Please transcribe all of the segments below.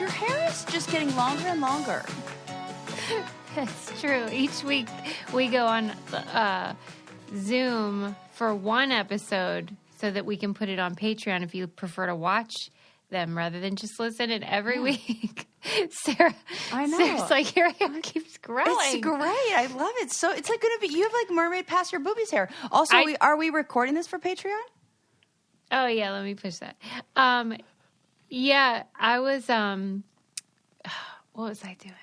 your hair is just getting longer and longer. That's true. Each week we go on Zoom for one episode so that we can put it on Patreon if you prefer to watch them rather than just listen. And every week, Sarah's like, your hair keeps growing. It's great. I love it. So it's like going to be, you have like mermaid past your boobies hair. Also, are we recording this for Patreon? Oh, yeah. Let me push that. Yeah, I was, what was I doing?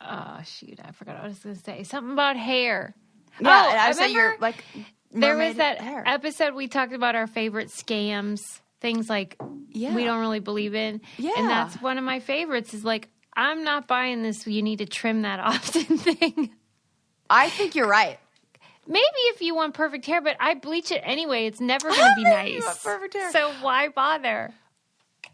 Oh, shoot. I forgot what I was going to say. Something about hair. Yeah, and I was saying you're like there was that hair. episode we talked about our favorite scams, things like we don't really believe in. Yeah. And that's one of my favorites is like, I'm not buying this. You need to trim that often thing. I think you're right. Maybe if you want perfect hair, but I bleach it anyway. It's never going to be nice. You want perfect hair. So why bother?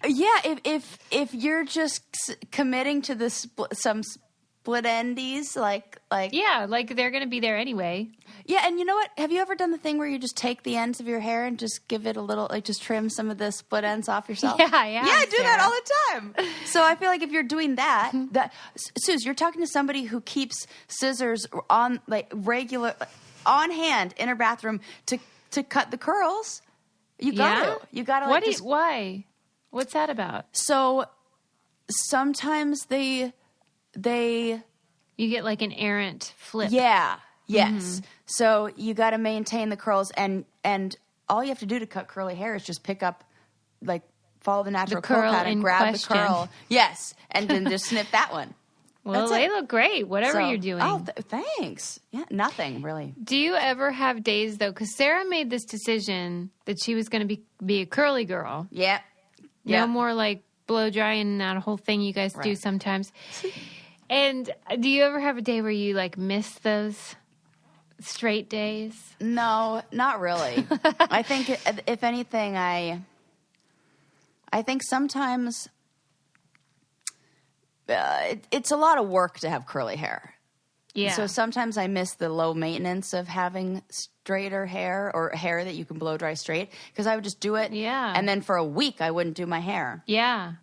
Yeah, if you're just committing to the some split endies, like yeah, like they're going to be there anyway. Yeah, and you know what? Have you ever done the thing where you just take the ends of your hair and just give it a little, like just trim some of the split ends off yourself? Yeah, I do that all the time. So I feel like if you're doing that, Suze, you're talking to somebody who keeps scissors on like regular on hand in her bathroom to cut the curls. You got to. Like, why? What's that about? So sometimes they you get like an errant flip. Yeah. Yes. Mm-hmm. So you got to maintain the curls, and all you have to do to cut curly hair is just pick up, like, follow the natural curl pattern, grab the curl. Yes, and then just snip that one. Well, they look great, whatever you're doing. Oh, thanks. Yeah, nothing, really. Do you ever have days, though, because Sarah made this decision that she was going to be a curly girl. Yeah. No more, like, blow dry and that whole thing you guys do sometimes. And do you ever have a day where you, like, miss those straight days? No, not really. I think, if anything, I think sometimes it's a lot of work to have curly hair. Yeah. So sometimes I miss the low maintenance of having straighter hair or hair that you can blow dry straight, because I would just do it. Yeah. And then for a week I wouldn't do my hair. Yeah.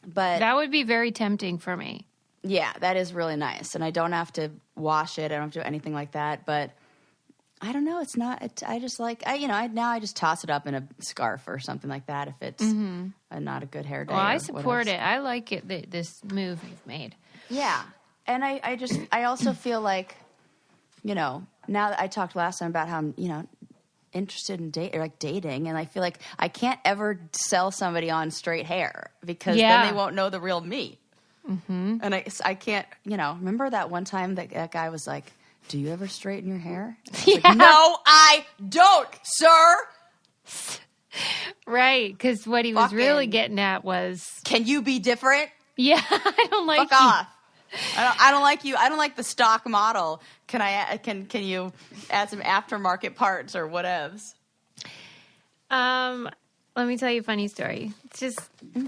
But that would be very tempting for me. Yeah, that is really nice. And I don't have to wash it. I don't have to do anything like that. But I don't know. It's not, I just like, now I just toss it up in a scarf or something like that if it's not a good hair day. Well, I support it. I like it, this move you've made. Yeah. And I also feel like, now that I talked last time about how I'm, interested in dating, and I feel like I can't ever sell somebody on straight hair because then they won't know the real me. Mm-hmm. And I can't, remember that one time that guy was like, do you ever straighten your hair? Like, no, I don't, sir. Right, because what he was really getting at was, can you be different? Yeah, I don't like Fuck off. I don't like you. I don't like the stock model. Can you add some aftermarket parts or whatevs? Let me tell you a funny story. It's just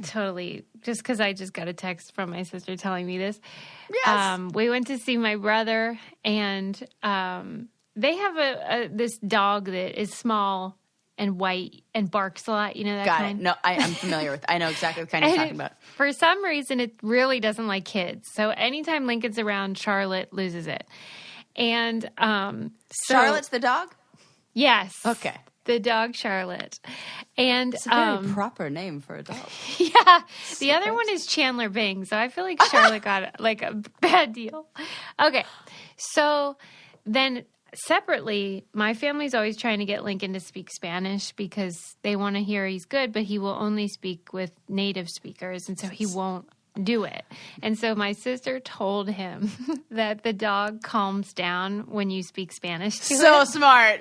totally, just because I just got a text from my sister telling me this. Yes. We went to see my brother, and they have this dog that is small and white and barks a lot. You know that kind? Got it. No, I'm familiar with. I know exactly what kind you're talking about. For some reason, it really doesn't like kids. So anytime Lincoln's around, Charlotte loses it. And Charlotte's the dog? Yes. Okay. The dog Charlotte. And it's a very proper name for a dog. Yeah. The other one is Chandler Bing. So I feel like Charlotte got like a bad deal. Okay. So then separately, my family's always trying to get Lincoln to speak Spanish because they want to hear he's good, but he will only speak with native speakers, and so he won't do it. And so my sister told him that the dog calms down when you speak Spanish to him. So smart.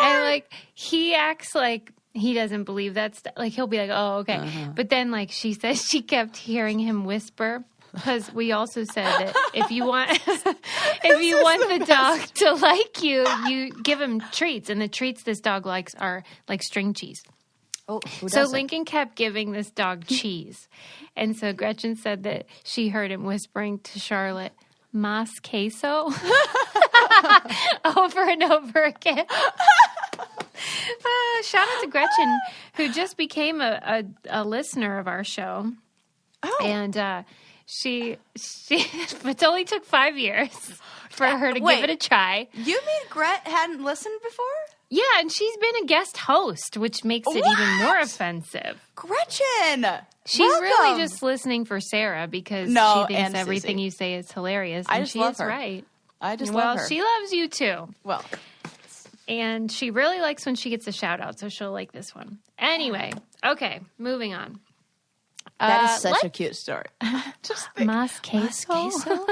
And like he acts like he doesn't believe that stuff. Like he'll be like, oh, okay. Uh-huh. But then like she says she kept hearing him whisper. Because we also said that if you want the dog to like you, you give him treats. And the treats this dog likes are like string cheese. Oh, who so doesn't? Lincoln kept giving this dog cheese. And so Gretchen said that she heard him whispering to Charlotte, "Mas queso," over and over again. Shout out to Gretchen, who just became a listener of our show. Oh. And it only took 5 years for her to give it a try. You mean Gret hadn't listened before? Yeah, and she's been a guest host, which makes it even more offensive. Gretchen! She's welcome. really just listening for Sarah because she thinks everything Susie. you say is hilarious. I And just she love is her. right. I just love her. Well, she loves you too. Well. And she really likes when she gets a shout out, so she'll like this one. Anyway, okay, moving on. That is such a cute story. Just think. Mas queso?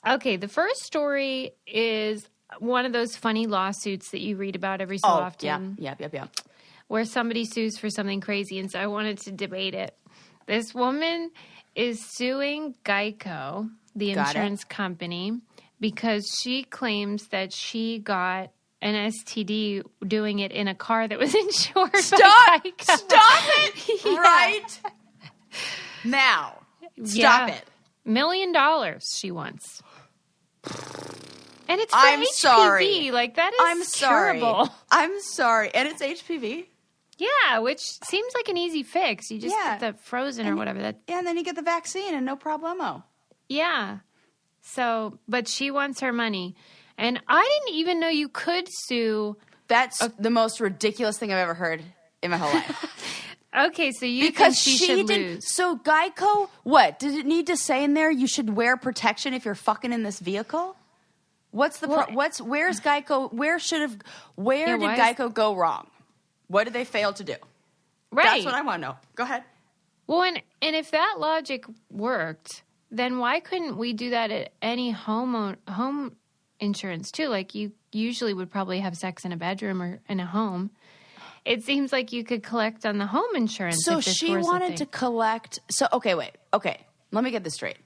Okay, the first story is one of those funny lawsuits that you read about every so often. Yeah. Where somebody sues for something crazy, and so I wanted to debate it. This woman is suing Geico, the insurance company, because she claims that she got an STD doing it in a car that was insured by Geico. Stop it right now. Stop it. $1 million she wants. And it's for I'm HPV. sorry. Like, that is I'm sorry. terrible. I'm sorry. And it's HPV? Yeah, which seems like an easy fix. You just get the frozen or whatever. Yeah, and then you get the vaccine and no problemo. Yeah. So, but she wants her money. And I didn't even know you could sue. That's the most ridiculous thing I've ever heard in my whole life. Okay, so you think she should lose. So Geico, what? Did it need to say in there you should wear protection if you're fucking in this vehicle? Where's Geico? Where did Geico go wrong? What did they fail to do? Right. That's what I want to know. Go ahead. Well, and if that logic worked, then why couldn't we do that at any home insurance too? Like, you usually would probably have sex in a bedroom or in a home. It seems like you could collect on the home insurance. So if this she was wanted to collect. So, okay, wait. Okay, let me get this straight.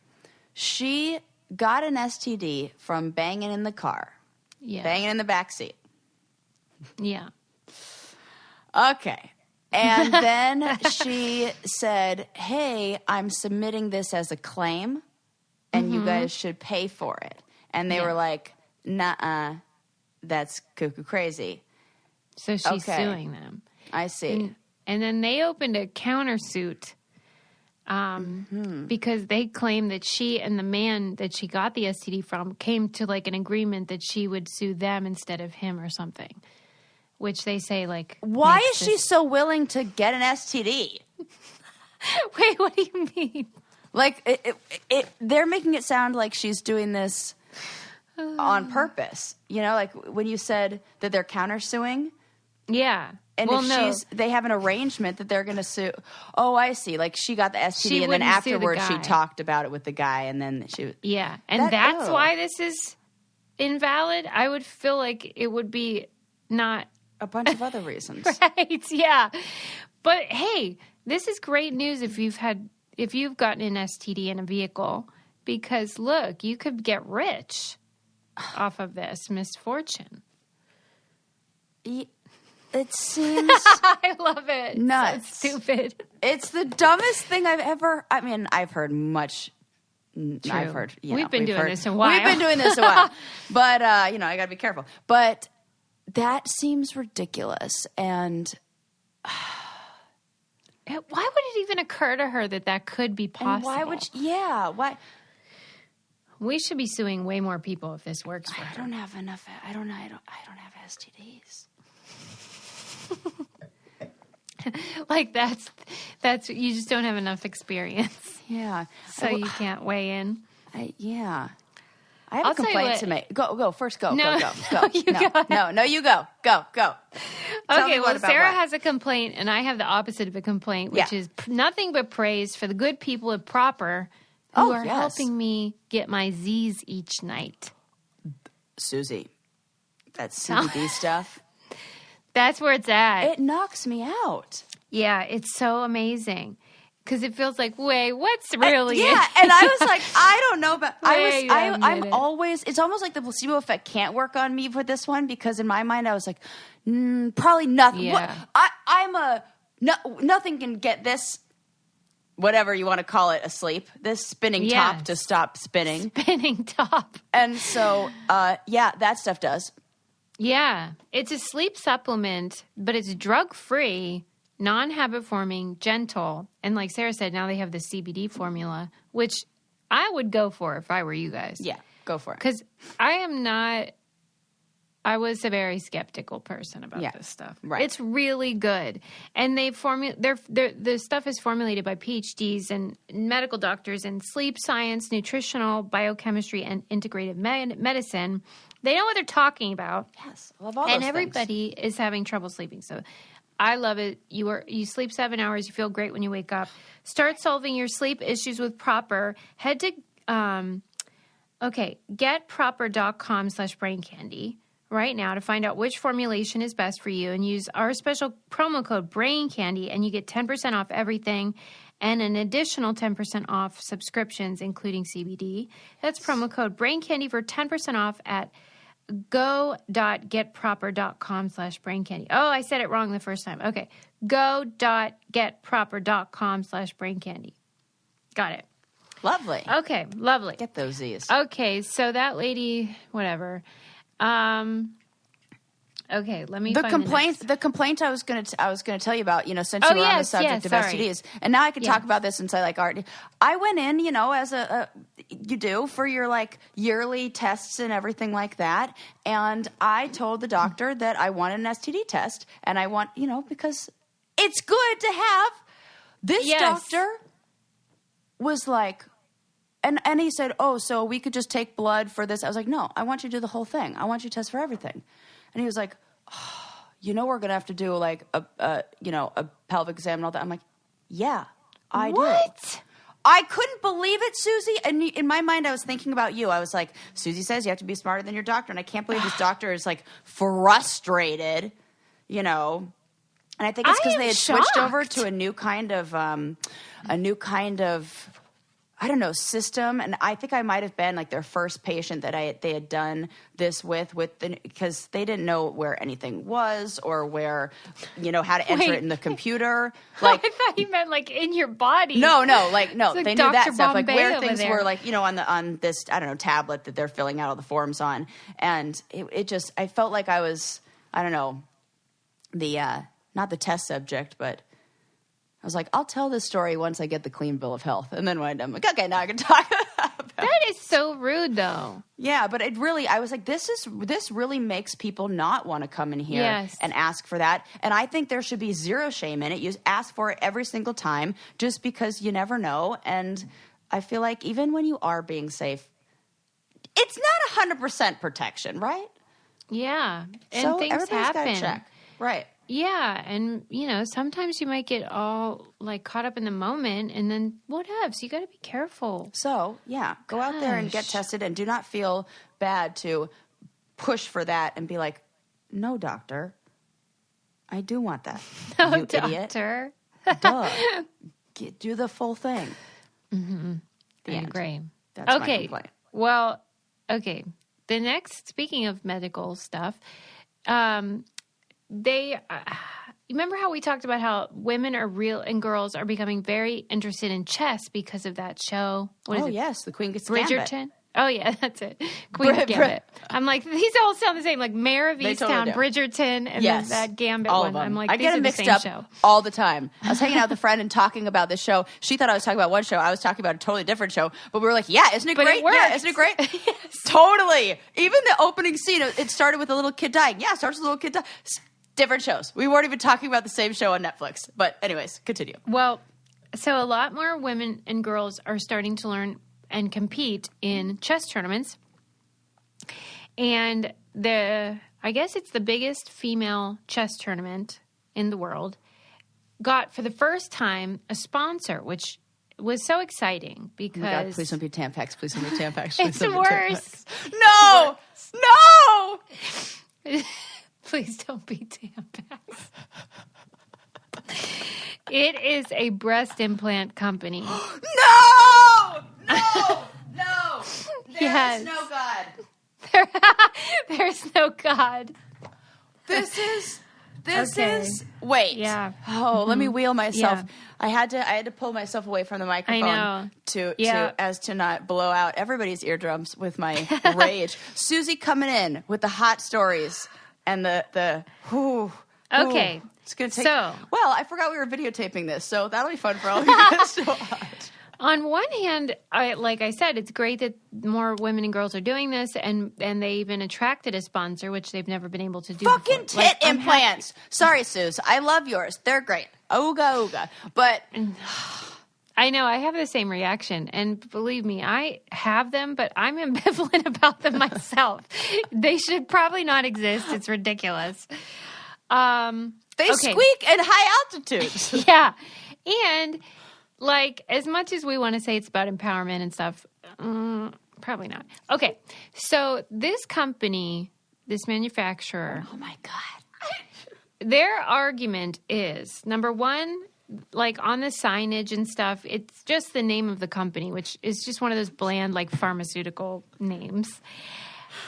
She got an STD from banging in the car. Yeah. Banging in the backseat. Yeah. Okay. And then she said, hey, I'm submitting this as a claim, and you guys should pay for it. And they were like, nuh-uh, that's cuckoo crazy. So she's suing them. I see. And then they opened a countersuit because they claim that she and the man that she got the STD from came to like an agreement that she would sue them instead of him or something. Which they say, like... Why is she so willing to get an STD? Wait, what do you mean? Like, they're making it sound like she's doing this on purpose. You know, like when you said that they're countersuing. Yeah. And they have an arrangement that they're going to sue. Oh, I see. Like, she got the STD, and then afterwards she talked about it with the guy, and then she... Yeah. And that's why this is invalid? I would feel like it would be not... A bunch of other reasons. Right, yeah. But hey, this is great news if you've gotten an STD in a vehicle, because look, you could get rich off of this misfortune. It seems I love it. Nuts. So stupid. It's the dumbest thing I've ever. I mean, I've heard much. True. I've heard. We've been doing this a while. We've been doing this a while, but I got to be careful. But that seems ridiculous, and why would it even occur to her that could be possible? And why would? Why? We should be suing way more people if this works for her. I don't have enough. I don't have STDs. Like that's you just don't have enough experience. Yeah. So you can't weigh in. I have a complaint to make. Go first. Go. No, Go. You go. No, you go. Go. Okay, well, Sarah has a complaint, and I have the opposite of a complaint, which is nothing but praise for the good people at Proper who are helping me get my Z's each night. Susie, that CBD stuff. That's where it's at. It knocks me out. Yeah, it's so amazing. Because it feels like, wait, what's really and I was like, I don't know, but I'm always, it's almost like the placebo effect can't work on me for this one, because in my mind I was like, probably nothing. Yeah. Nothing can get this, whatever you want to call it, asleep. This spinning top to stop spinning. Spinning top. And so, that stuff does. Yeah. It's a sleep supplement, but it's drug-free. non-habit forming, gentle. And like Sarah said, now they have the CBD formula, which I would go for if I were you guys. Yeah, go for it. Because I was a very skeptical person about this stuff. Right. It's really good. And the stuff is formulated by PhDs and medical doctors in sleep science, nutritional, biochemistry, and integrative medicine. They know what they're talking about. Yes, I love all those things. And everybody is having trouble sleeping. So I love it. You sleep 7 hours. You feel great when you wake up. Start solving your sleep issues with Proper. Head to getproper.com/braincandy right now to find out which formulation is best for you, and use our special promo code BRAINCANDY, and you get 10% off everything and an additional 10% off subscriptions, including CBD. That's promo code BRAINCANDY for 10% off at go.getproper.com/braincandy. Oh, I said it wrong the first time. Okay. Go.getproper.com/braincandy. Got it. Lovely. Okay. Lovely. Get those Z's. Okay. So that lady, whatever. Okay, let me find the complaint I was going to tell you about, since you were on the subject of STDs, and now I can talk about this since I like art. I went in, as you do for your like yearly tests and everything like that, and I told the doctor that I wanted an STD test, and I want, because it's good to have. This doctor was like, and he said, oh, so we could just take blood for this. I was like, no, I want you to do the whole thing. I want you to test for everything. And he was like, oh, we're going to have to do like a pelvic exam and all that. I'm like, yeah, I do. What? I couldn't believe it, Susie. And in my mind, I was thinking about you. I was like, Susie says you have to be smarter than your doctor. And I can't believe this doctor is like frustrated, And I think it's because they had switched over to a new kind of I don't know, system. And I think I might have been like their first patient that they had done this with because they didn't know where anything was or where, how to enter it in the computer. Like, I thought you meant like in your body. No, they knew Dr. that stuff. Like Bombay where things there. were like, on this, I don't know, tablet that they're filling out all the forms on. And I felt like I was, I don't know, not the test subject, but I was like, I'll tell this story once I get the clean bill of health. And then when I'm like, okay, now I can talk about it. That is so rude, though. Yeah, but I was like, this really makes people not want to come in here and ask for that. And I think there should be zero shame in it. You ask for it every single time just because you never know. And I feel like even when you are being safe, it's not 100% protection, right? Yeah. And so things everybody's happen. Gotta check. Right. Yeah, and sometimes you might get all like caught up in the moment, and then what else? You got to be careful. So go out there and get tested, and do not feel bad to push for that and be like, "No, doctor, I do want that." No, you doctor. Idiot. Duh. Do the full thing. Mm-hmm. I agree. That's my complaint. Well, okay. The next, speaking of medical stuff, they remember how we talked about how women and girls are becoming very interested in chess because of that show? What is it? Yes, the Queen Gets Bridgerton. Gambit. Oh yeah, that's it. Queen Gambit. I'm like, these all sound the same. Like Mayor of Easttown, totally Bridgerton, and then that Gambit all one. Of them. I'm like, I get them mixed up show. all the time. I was hanging out with a friend and talking about this show. She thought I was talking about one show. I was talking about a totally different show. But we were like, yeah, isn't it great? Yeah, isn't it great? Yes. Totally. Even the opening scene, it started with a little kid dying. Yeah, it starts with a little kid dying. Different shows. We weren't even talking about the same show on Netflix. But anyways, continue. Well, so a lot more women and girls are starting to learn and compete in chess tournaments. And I guess it's the biggest female chess tournament in the world, got for the first time a sponsor, which was so exciting because... Oh my God, please don't be Tampax. Please don't be Tampax. It's worse. No! No! Please don't be Tampax. It is a breast implant company. No! There is no God. There's no God. This is wait. Yeah. Oh, let me wheel myself. Yeah. I had to pull myself away from the microphone I know. to not blow out everybody's eardrums with my rage. Susie coming in with the hot stories and the Okay. Ooh, it's going to take... So... Well, I forgot we were videotaping this, so that'll be fun for all of you guys to watch. On one hand, like I said, it's great that more women and girls are doing this, and they even attracted a sponsor, which they've never been able to do Fucking before. tit implants. Sorry, Suze. I love yours. They're great. Ooga, ooga. But... I know. I have the same reaction. And believe me, I have them, but I'm ambivalent about them myself. They should probably not exist. It's ridiculous. They squeak at high altitudes. Yeah. And... like, as much as we want to say it's about empowerment and stuff, probably not. Okay, so this company, this manufacturer... Oh, my God. Their argument is, number one, like, on the signage and stuff, it's just the name of the company, which is just one of those bland, like, pharmaceutical names.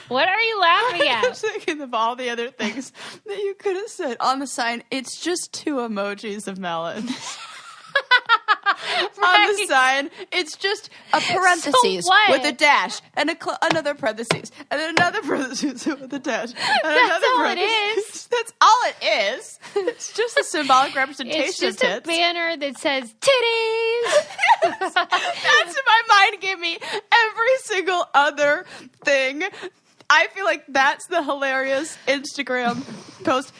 What are you laughing at? I'm thinking of all the other things that you could have said. On the sign, it's just 2 emojis of melons. Right. On the sign, it's just a parentheses with a dash and another parentheses and then another parentheses with a dash. And That's all it is. That's all it is. It's just a symbolic representation It's just of tits. a banner that says titties. Yes. That's my mind gave me every single other thing. I feel like that's the hilarious Instagram post.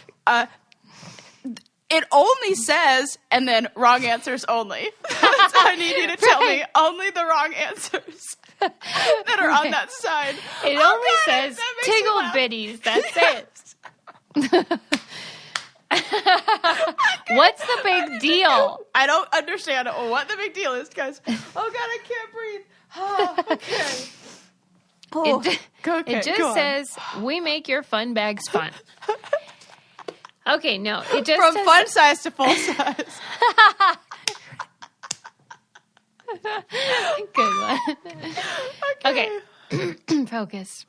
It only says, and then wrong answers only. I need you to tell me only the wrong answers that are on that sign. It only says tiggle bitties. That's it. What's the big deal? I don't understand what the big deal is, guys. Oh, God, I can't breathe. Oh, okay. Oh, It just says, we make your fun bags fun. Okay, no, it just from says, fun size to full size. Good one. Okay. Focus.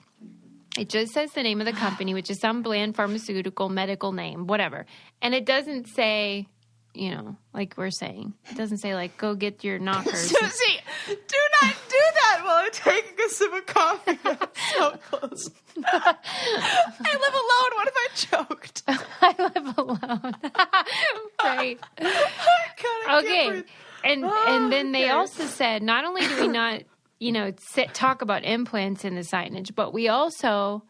It just says the name of the company, which is some bland pharmaceutical medical name, whatever. And it doesn't say, you know, like we're saying. It doesn't say, like, go get your knockers. Susie, do not do that while I'm taking a sip of coffee. That's so close. I live alone. What if I choked? I live alone. Right. God, okay. And then they also said, not only do we not, you know, talk about implants in the signage, but we also,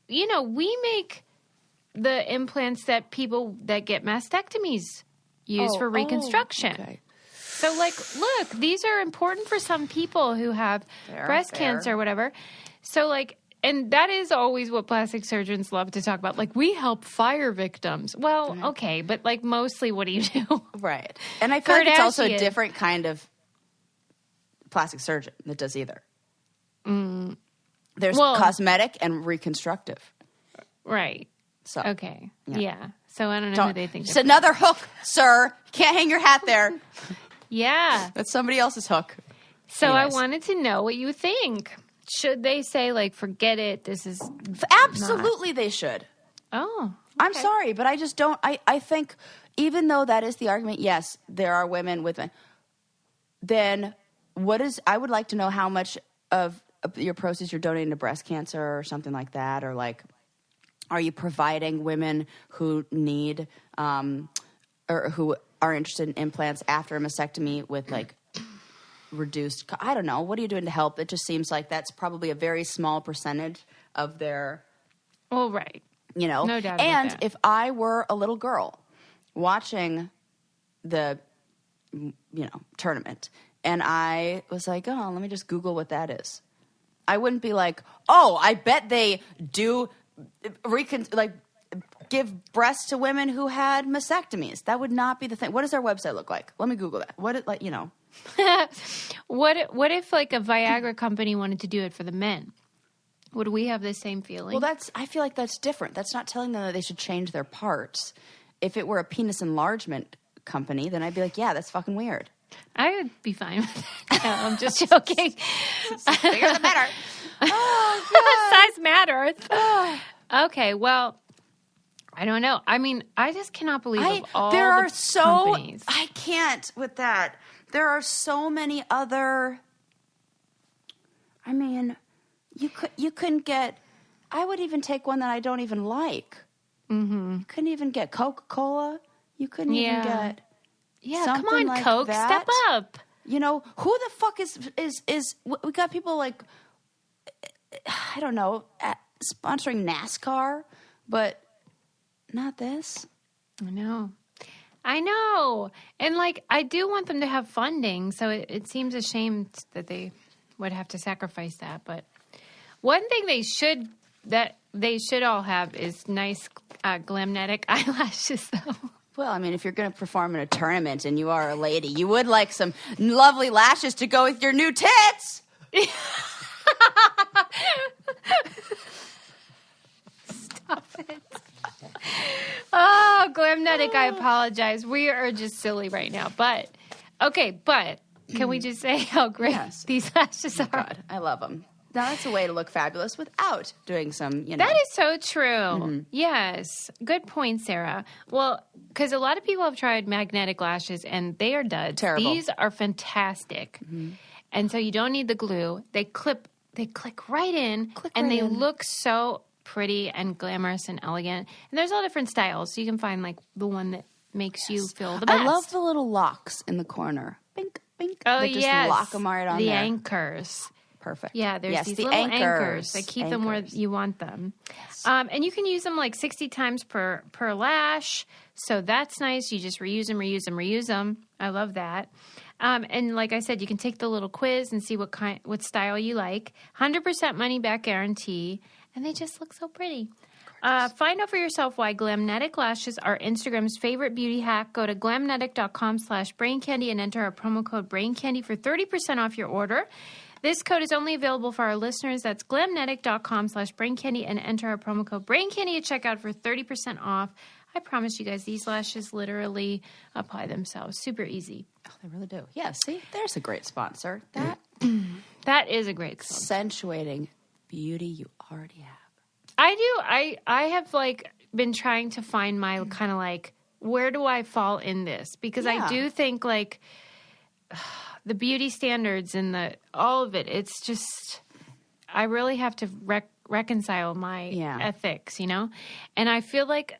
you know, we make the implants that people that get mastectomies use for reconstruction. Okay. So, like, look, these are important for some people who have breast cancer or whatever. So, like, and that is always what plastic surgeons love to talk about. Like, we help fire victims. Well, okay, but, like, mostly what do you do? Right. And I feel like it's also a different kind of plastic surgeon that does either. There's cosmetic and reconstructive. Right. So okay. Yeah. So I don't know who they think. Just another hook, sir. You can't hang your hat there. Yeah. That's somebody else's hook. So anyways. I wanted to know what you think. Should they say, like, forget it, this is absolutely they should. Oh. Okay. I'm sorry, but I just don't. I think even though that is the argument, yes, there are women with men. Then I would like to know how much of your proceeds you're donating to breast cancer or something like that, or like, are you providing women who need or who are interested in implants after a mastectomy with like reduced? I don't know. What are you doing to help? It just seems like that's probably a very small percentage of their. Well, right. You know, no doubt. And about that. if I were a little girl watching the, tournament, and I was like, oh, let me just Google what that is, I wouldn't be like, oh, I bet they do give breasts to women who had mastectomies. That would not be the thing. What does their website look like? Let me Google that. What if like a Viagra company wanted to do it for the men? Would we have the same feeling? Well, I feel like that's different. That's not telling them that they should change their parts. If it were a penis enlargement company, then I'd be like, yeah, that's fucking weird. I would be fine with that. No, I'm just joking. Bigger the better. Oh, size matters. Okay, well, I don't know. I mean, I just cannot believe companies. I can't with that. There are so many other. I mean, you couldn't get. I would even take one that I don't even like. You couldn't even get Coca-Cola. You couldn't even get come on, like Coke, that. step up. You know, who the fuck is we got people like, I don't know, sponsoring NASCAR, but not this. I know. And like, I do want them to have funding. So it seems a shame that they would have to sacrifice that. But one thing they should all have is nice glamnetic eyelashes, though. Well, I mean, if you're going to perform in a tournament and you are a lady, you would like some lovely lashes to go with your new tits. Stop it. Oh, glamnetic, I apologize. We are just silly right now. But can we just say how great these lashes are? God, I love them. Now, that's a way to look fabulous without doing some, That is so true. Mm-hmm. Yes. Good point, Sarah. Well, because a lot of people have tried magnetic lashes, and they are duds. Terrible. These are fantastic. Mm-hmm. And so you don't need the glue. They click right in, they look so pretty and glamorous and elegant. And there's all different styles, so you can find, like, the one that makes you feel the best. I love the little locks in the corner. Bink, bink. Oh, they just lock them right on the there. anchors. Perfect. Yeah, there's these little anchors that keep them where you want them. Yes. And you can use them like 60 times per lash. So that's nice. You just reuse them. I love that. And like I said, you can take the little quiz and see what style you like. 100% money back guarantee. And they just look so pretty. Find out for yourself why Glamnetic lashes are Instagram's favorite beauty hack. Go to glamnetic.com/braincandy and enter our promo code braincandy for 30% off your order. This code is only available for our listeners. That's glamnetic.com/braincandy and enter our promo code braincandy at checkout for 30% off. I promise you guys, these lashes literally apply themselves. Super easy. Oh, they really do. Yeah, see? There's a great sponsor. That is a great sponsor. Accentuating beauty you already have. I do. I have, like, been trying to find my kind of, like, where do I fall in this? Because I do think, like, the beauty standards and all of it, it's just, I really have to reconcile my ethics, you know? And I feel like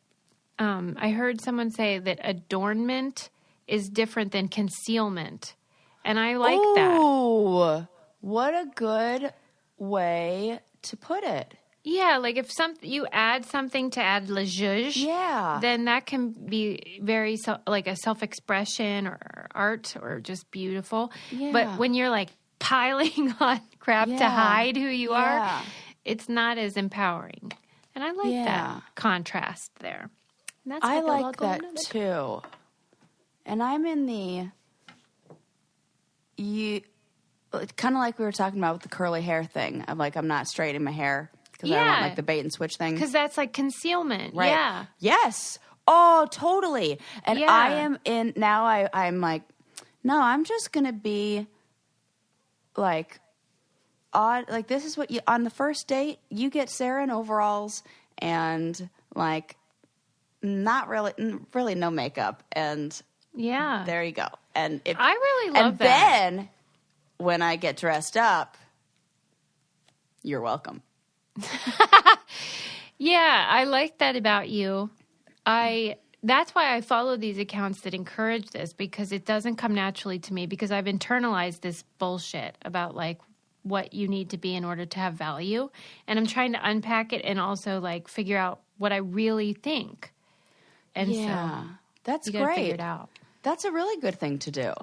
I heard someone say that adornment is different than concealment. And I like that. Oh, what a good way to put it. Yeah, like if you add something to add le zhuzh, then that can be very like a self-expression or art or just beautiful. Yeah. But when you're like piling on crap to hide who you are, it's not as empowering. And I like that contrast there. And that's I like that too. And I'm in kind of like we were talking about with the curly hair thing. I'm not straightening my hair. Because I want, like, the bait and switch thing. Because that's, like, concealment. Right. Yeah. Yes. Oh, totally. And I am now I'm like, no, I'm just going to be, like, odd. Like, this is what on the first date, you get Sarah in overalls and, like, not really no makeup. And there you go. And I really love that. And then when I get dressed up, you're welcome. Yeah, I like that about you. That's why I follow these accounts that encourage this, because it doesn't come naturally to me, because I've internalized this bullshit about, like, what you need to be in order to have value. And I'm trying to unpack it and also, like, figure out what I really think. And so that's you gotta great. Figure it out. That's a really good thing to do.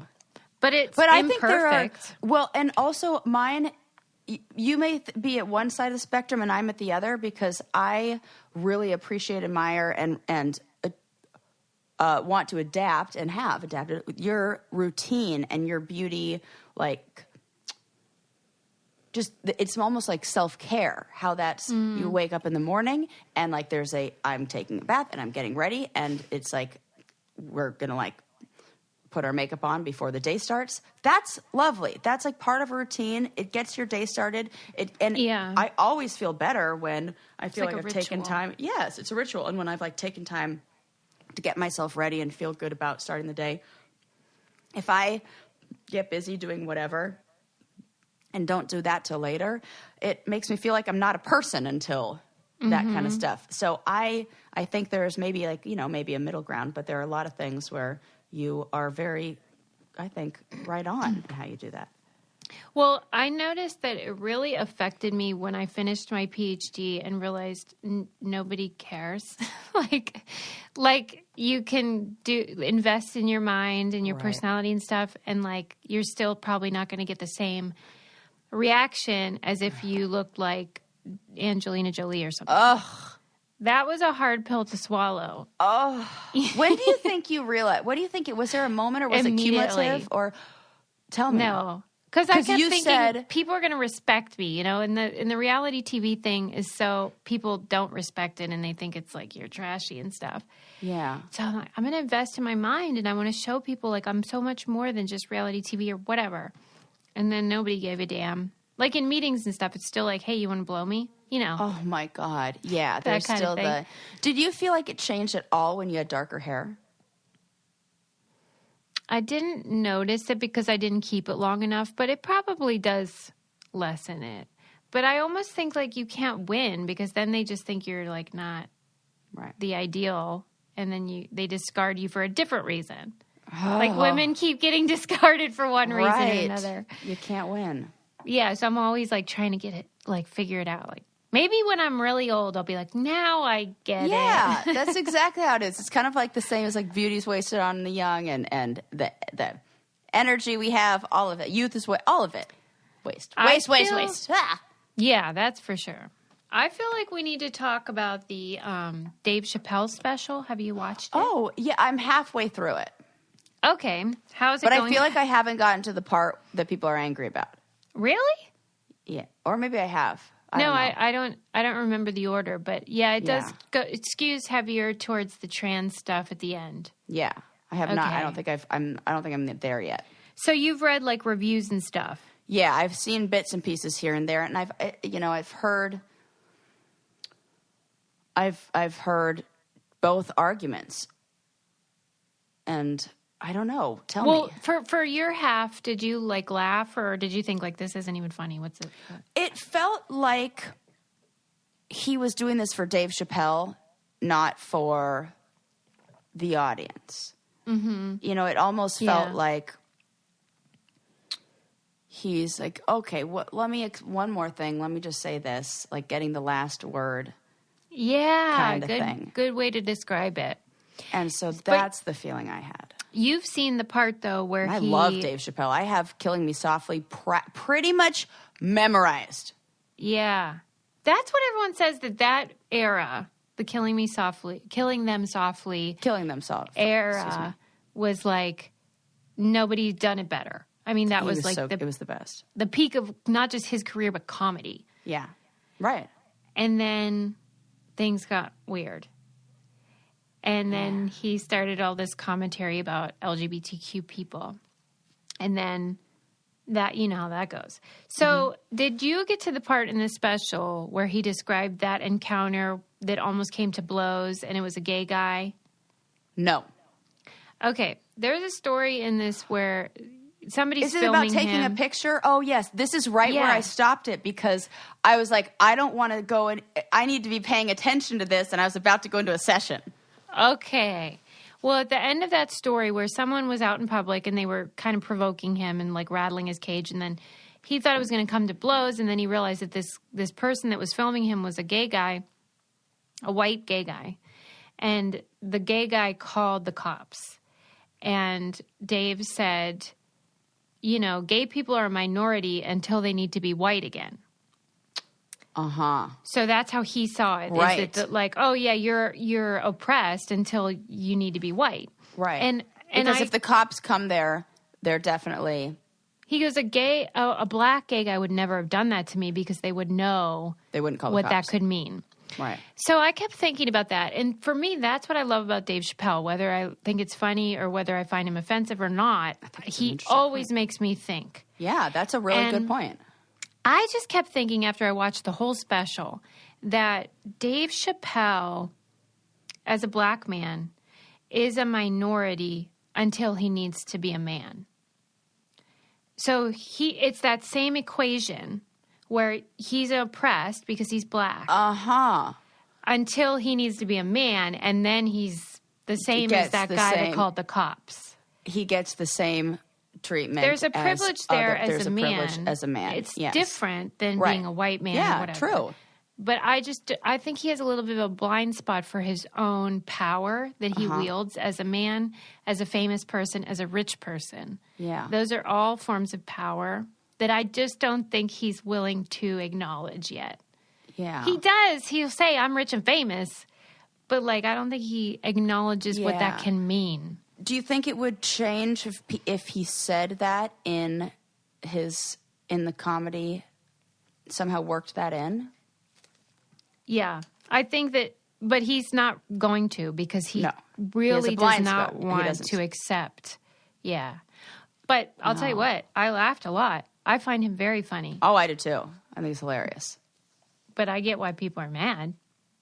But imperfect. I think there are, and also mine. You may be at one side of the spectrum and I'm at the other, because I really appreciate, admire, and want to adapt and have adapted your routine and your beauty. Like, just it's almost like self-care. How that's you wake up in the morning and, like, I'm taking a bath and I'm getting ready, and it's like we're gonna, like, put our makeup on before the day starts. That's lovely. That's, like, part of a routine. It gets your day started. I always feel better when I feel like I've taken time. Yes, it's a ritual. And when I've, like, taken time to get myself ready and feel good about starting the day. If I get busy doing whatever and don't do that till later, it makes me feel like I'm not a person until that kind of stuff. So I think there's maybe like, maybe a middle ground, but there are a lot of things where you are very, I think, right on in how you do that. Well, I noticed that it really affected me when I finished my PhD and realized nobody cares. like you can invest in your mind and your personality and stuff, and like you're still probably not going to get the same reaction as if you looked like Angelina Jolie or something. Ugh. That was a hard pill to swallow. Oh. When do you think you realized? What do you think? Was there a moment, or was it cumulative? Or tell me. No. Because I kept thinking said, people are going to respect me, and the reality TV thing is so people don't respect it and they think it's like you're trashy and stuff. Yeah. So I'm like, I'm going to invest in my mind and I want to show people like I'm so much more than just reality TV or whatever. And then nobody gave a damn. Like in meetings and stuff, it's still like, hey, you want to blow me? Oh my God. Yeah. There's kind still of thing. Did you feel like it changed at all when you had darker hair? I didn't notice it because I didn't keep it long enough, but it probably does lessen it. But I almost think like you can't win because then they just think you're like not the ideal, and then they discard you for a different reason. Oh. Like women keep getting discarded for one reason or another. You can't win. Yeah, so I'm always like trying to get it, like figure it out. Like maybe when I'm really old, I'll be like, now I get it. Yeah, that's exactly how it is. It's kind of like the same as like beauty's wasted on the young, and the energy we have, all of it. Youth is all of it. Waste. Ah. Yeah, that's for sure. I feel like we need to talk about the Dave Chappelle special. Have you watched it? Oh, yeah, I'm halfway through it. Okay. How's it going? But I feel like I haven't gotten to the part that people are angry about. Really? Yeah. Or maybe I have. I don't remember the order, but yeah, it does go, it skews heavier towards the trans stuff at the end. Yeah. I have not. I don't think I'm there yet. So you've read like reviews and stuff. Yeah, I've seen bits and pieces here and there, and I've heard both arguments. And I don't know. Tell me. Well, for your half, did you like laugh or did you think like this isn't even funny? What's it? It felt like he was doing this for Dave Chappelle, not for the audience. Mm-hmm. It almost felt like he's like, okay, one more thing. Let me just say this, like getting the last word. Yeah, kind of thing. Good way to describe it. And so that's the feeling I had. You've seen the part, though, where I love Dave Chappelle. I have Killing Me Softly pretty much memorized. Yeah. That's what everyone says, that era, the Killing Them Softly era was like, nobody's done it better. I mean, that was like it was the best. The peak of not just his career, but comedy. Yeah. Right. And then things got weird. And then he started all this commentary about LGBTQ people. And then that, you know how that goes. So did you get to the part in the special where he described that encounter that almost came to blows and it was a gay guy? No. Okay. There's a story in this where somebody's filming him. Is it about taking a picture? Oh, yes. This is where I stopped it because I was like, I don't want to go and I need to be paying attention to this. And I was about to go into a session. Okay. Well, at the end of that story where someone was out in public and they were kind of provoking him and like rattling his cage, and then he thought it was going to come to blows, and then he realized that this person that was filming him was a gay guy, a white gay guy, and the gay guy called the cops. And Dave said, gay people are a minority until they need to be white again. Uh-huh. So that's how he saw it. Right. Is that like, oh yeah, you're oppressed until you need to be white. Right. And because if the cops come there, they're definitely. He goes, a black gay guy would never have done that to me because they would know. They wouldn't call what the cops. That could mean. Right. So I kept thinking about that, and for me, that's what I love about Dave Chappelle. Whether I think it's funny or whether I find him offensive or not, he always makes me think. Yeah, that's a really good point. I just kept thinking after I watched the whole special that Dave Chappelle, as a black man, is a minority until he needs to be a man. So it's that same equation where he's oppressed because he's black. Uh-huh. until he needs to be a man, and then he's the same as that guy that called the cops. He gets the same treatment. There's a privilege there as a man. It's yes. different than being a white man or whatever. True. But I think he has a little bit of a blind spot for his own power that he wields as a man, as a famous person, as a rich person. Yeah. Those are all forms of power that I just don't think he's willing to acknowledge yet. Yeah. He does. He'll say, I'm rich and famous. But, like, I don't think he acknowledges what that can mean. Do you think it would change if he said that in the comedy, somehow worked that in? Yeah. I think that, but he's not going to because he really does not want to accept. Yeah. But I'll tell you what, I laughed a lot. I find him very funny. Oh, I do too. I think he's hilarious. But I get why people are mad.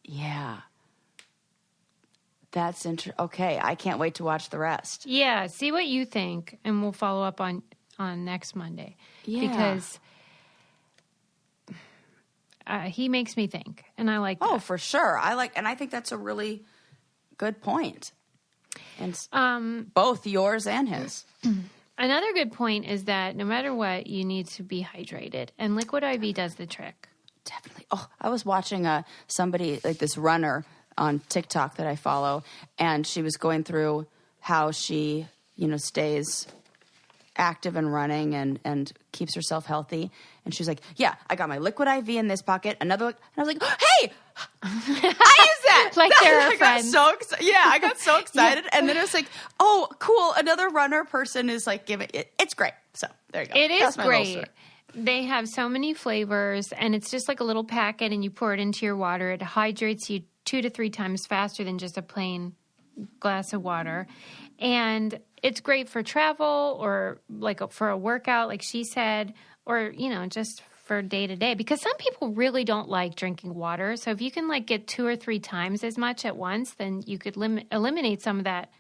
Yeah. That's interesting. Okay, I can't wait to watch the rest. Yeah, see what you think, and we'll follow up on next Monday. Yeah. Because he makes me think, and I like that. Oh, for sure. And I think that's a really good point. And both yours and his. Another good point is that no matter what, you need to be hydrated, and Liquid IV does the trick. Definitely. Oh, I was watching somebody, like this runner on TikTok that I follow, and she was going through how she, stays active and running and keeps herself healthy. And she's like, yeah, I got my Liquid IV in this pocket, another, and I was like, hey, I use that. Like they're friends. I got so excited. And then it was like, oh, cool. Another runner person is like, giving it. It's great. So there you go. It is great. They have so many flavors, and it's just like a little packet, and you pour it into your water. It hydrates you 2 to 3 times faster than just a plain glass of water. And it's great for travel or like for a workout, like she said, or, just for day to day. Because some people really don't like drinking water. So if you can like get 2 or 3 times as much at once, then you could eliminate some of that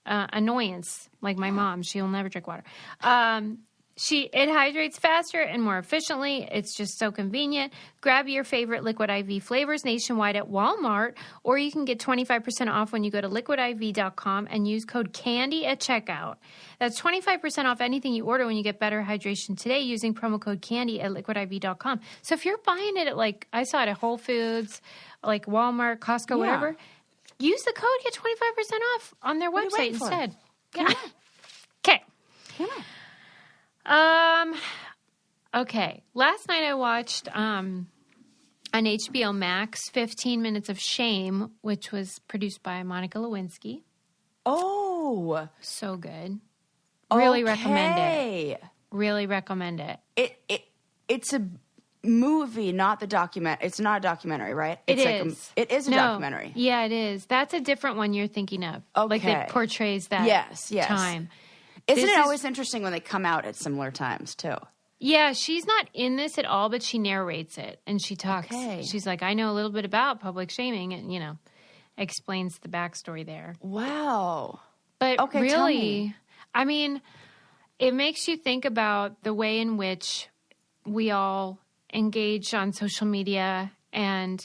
annoyance. Like my mom, she'll never drink water. It hydrates faster and more efficiently. It's just so convenient. Grab your favorite Liquid IV flavors nationwide at Walmart, or you can get 25% off when you go to liquidiv.com and use code CANDY at checkout. That's 25% off anything you order when you get better hydration today using promo code CANDY at liquidiv.com. So if you're buying it at I saw it at Whole Foods, like Walmart, Costco, whatever, use the code, get 25% off on their website instead. Okay. Okay. Last night I watched on HBO Max 15 Minutes of Shame, which was produced by Monica Lewinsky. Oh. So good. Really recommend it. Really recommend it. It's a movie, not the document. It's not a documentary, right? It is a documentary. Yeah, it is. That's a different one you're thinking of. Okay. Like that portrays that time. Isn't it always interesting when they come out at similar times, too? Yeah, she's not in this at all, but she narrates it. And she talks. Okay. She's like, I know a little bit about public shaming and, explains the backstory there. Wow. But really, I mean, it makes you think about the way in which we all engage on social media and,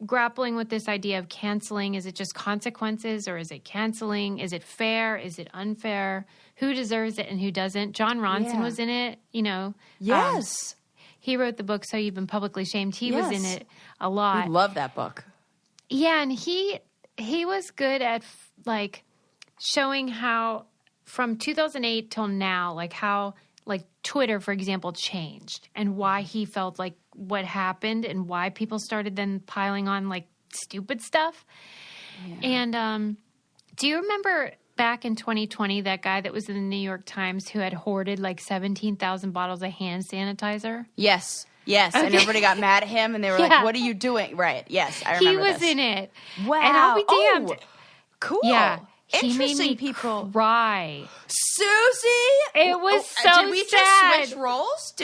grappling with this idea of canceling. Is it just consequences or is it canceling? Is it fair? Is it unfair? Who deserves it and who doesn't? John Ronson was in it, Yes. He wrote the book, So You've Been Publicly Shamed. He was in it a lot. I love that book. Yeah, and he was good at showing how from 2008 till now, how Twitter, for example, changed and why he felt like what happened and why people started then piling on stupid stuff. Yeah. And do you remember back in 2020 that guy that was in the New York Times who had hoarded 17,000 bottles of hand sanitizer? Yes. Yes, okay. And everybody got mad at him and they were like, what are you doing? Right, yes, I remember He was in it. Wow. And I'll be damned. Oh, cool. Yeah. He made me cry. Susie! It was so sad. Did we just switch roles?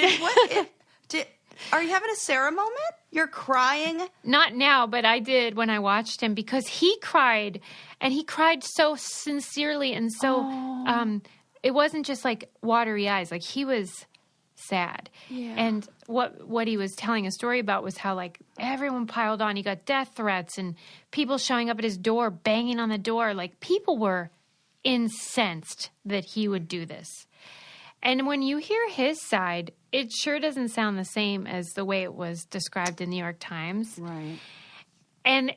Are you having a Sarah moment? You're crying? Not now, but I did when I watched him because he cried. And he cried so sincerely and so it wasn't just watery eyes. He was sad. Yeah. And what he was telling a story about was how, like, everyone piled on. He got death threats and people showing up at his door, banging on the door. Like, people were incensed that he would do this. And when you hear his side, it sure doesn't sound the same as the way it was described in the New York Times. Right. And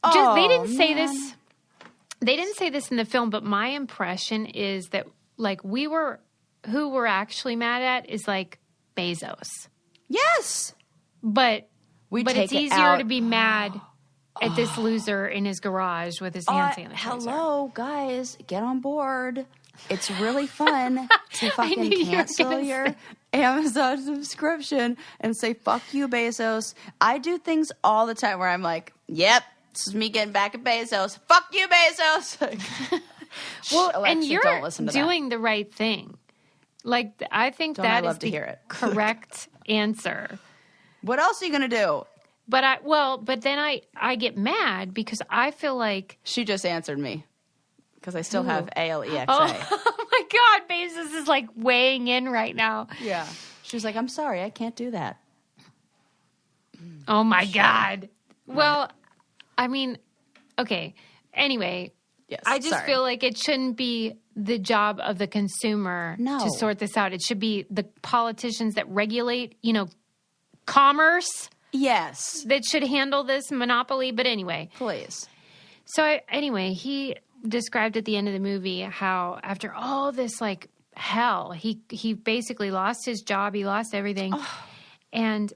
they didn't say this. They didn't say this in the film, but my impression is that, like, who we're actually mad at is, like, Bezos. Yes. But it's easier out. to be mad at this loser in his garage with his hand sanitizer. Hello, guys. Get on board. It's really fun to fucking cancel your Amazon subscription and say, fuck you, Bezos. I do things all the time where I'm like, yep, this is me getting back at Bezos. Fuck you, Bezos. Well, Alexa, and you're don't listen to doing the right thing. Like, I think that is the correct answer. What else are you going to do? But then I get mad because I feel like... She just answered me because I still have ALEXA. Oh my God, Bezos is like weighing in right now. Yeah. She's like, I'm sorry, I can't do that. Oh my God. Well, I mean, okay. Anyway, yes, I just feel like it shouldn't be the job of the consumer to sort this out. It should be the politicians that regulate, commerce. Yes. That should handle this monopoly. But anyway. Please. So anyway, he described at the end of the movie how after all this, like, hell, he basically lost his job. He lost everything. Oh. And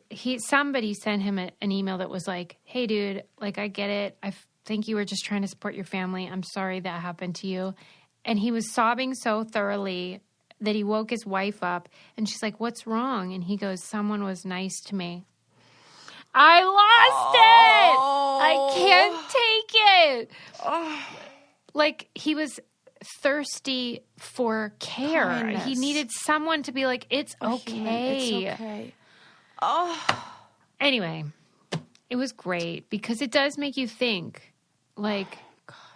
somebody sent him an email that was like, hey, dude, like, I get it. I think you were just trying to support your family. I'm sorry that happened to you. And he was sobbing so thoroughly that he woke his wife up. And she's like, what's wrong? And he goes, someone was nice to me. I lost it. I can't take it. Oh. Like, he was thirsty for care. Kindness. He needed someone to be like, it's okay. It's okay. Oh. Anyway, it was great because it does make you think, like,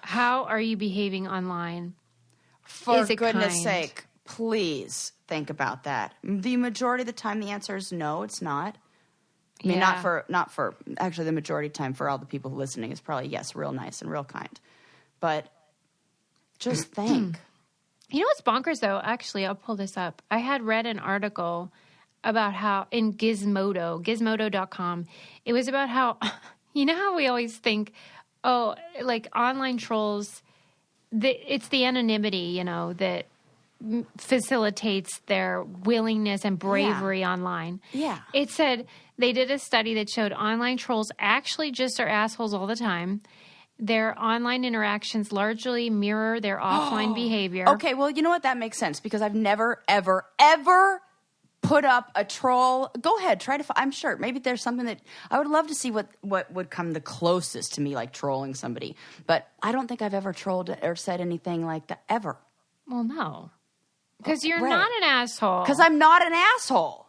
how are you behaving online? For goodness sake, please think about that. The majority of the time, the answer is no, it's not. I mean, not for actually the majority of the time for all the people listening is probably yes, real nice and real kind. But just think. You know what's bonkers though? Actually, I'll pull this up. I had read an article about how in gizmodo.com, it was about how, you know how we always think, oh, like online trolls, it's the anonymity, that facilitates their willingness and bravery online. Yeah. It said they did a study that showed online trolls actually just are assholes all the time. Their online interactions largely mirror their offline behavior. Okay, well, you know what? That makes sense because I've never, ever, ever put up a troll. Go ahead, try to. I'm sure maybe there's something that I would love to see what would come the closest to me, like trolling somebody. But I don't think I've ever trolled or said anything like that ever. Well, no, because you're not an asshole. Because I'm not an asshole.